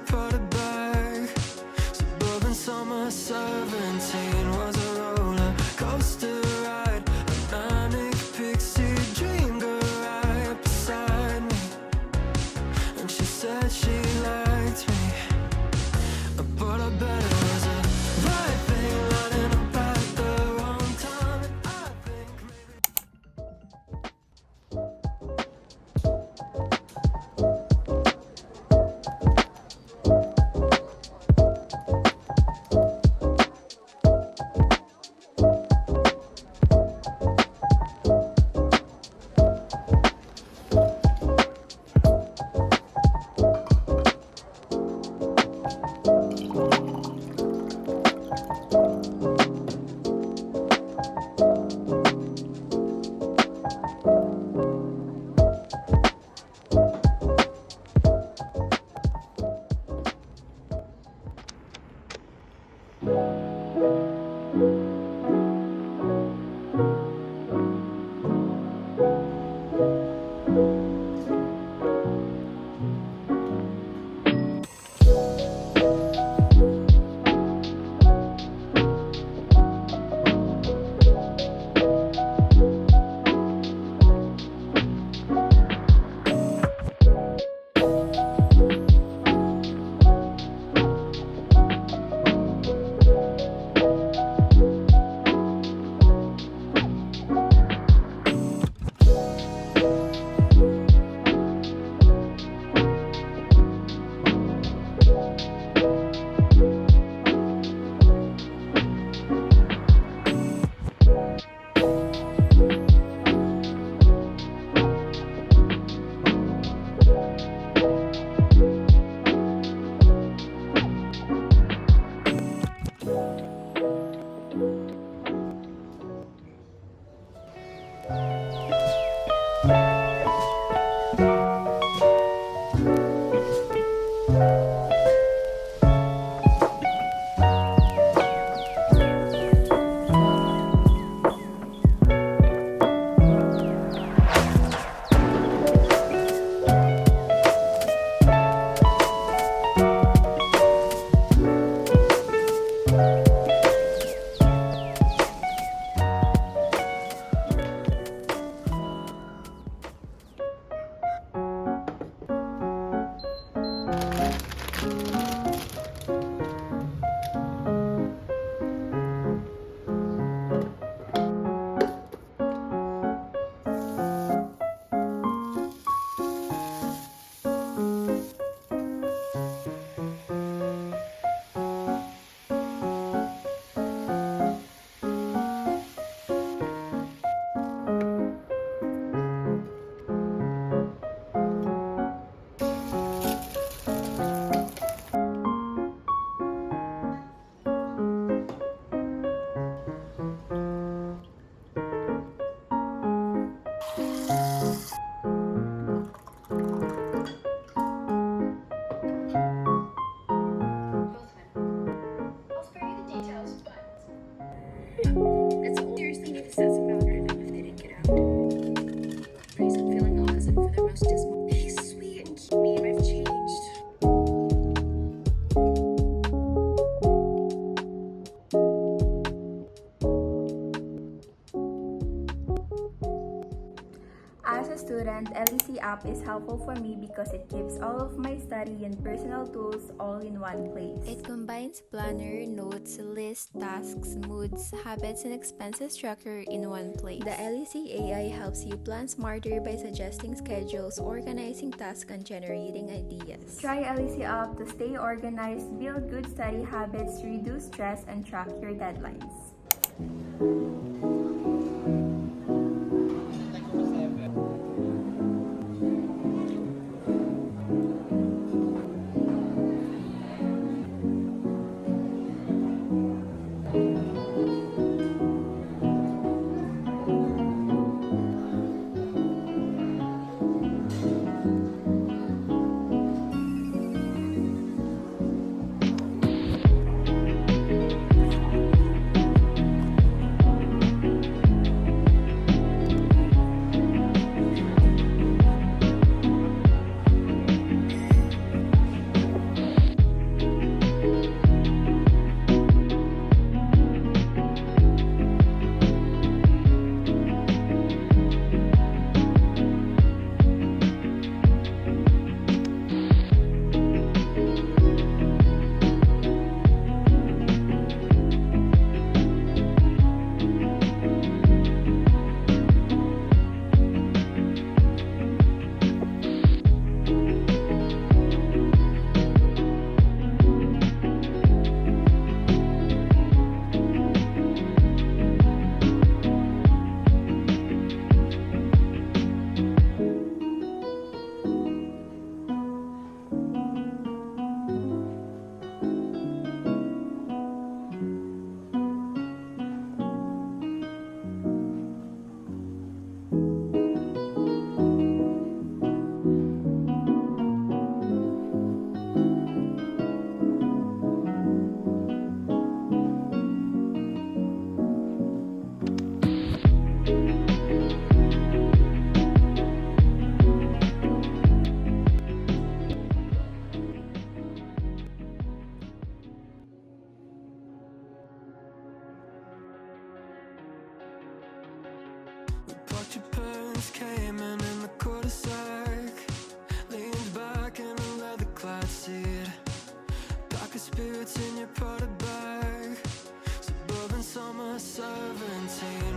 put it back. Suburban summer 17 was a roller coaster ride. A manic pixie dream girl right beside me, and she said she liked me, but I bet it was a right thing lining up at the wrong time. And I think It's seriously need to set some boundaries if they didn't get out. Reason feeling opposite for their most dismal. Be sweet and keep me if I've changed. As a student, elisi app is helpful for me because it gives all of my study and personal tools all in one place. It combines planner, notes, lists, tasks, moods, habits, and expenses tracker in one place. The elisi AI helps you plan smarter by suggesting schedules, organizing tasks, and generating ideas. Try elisi app to stay organized, build good study habits, reduce stress, and track your deadlines. burns came in the cul-de-sac. Leaned back in a leather-clad seat. Pack of spirits in your Prada bag. Suburban summer 17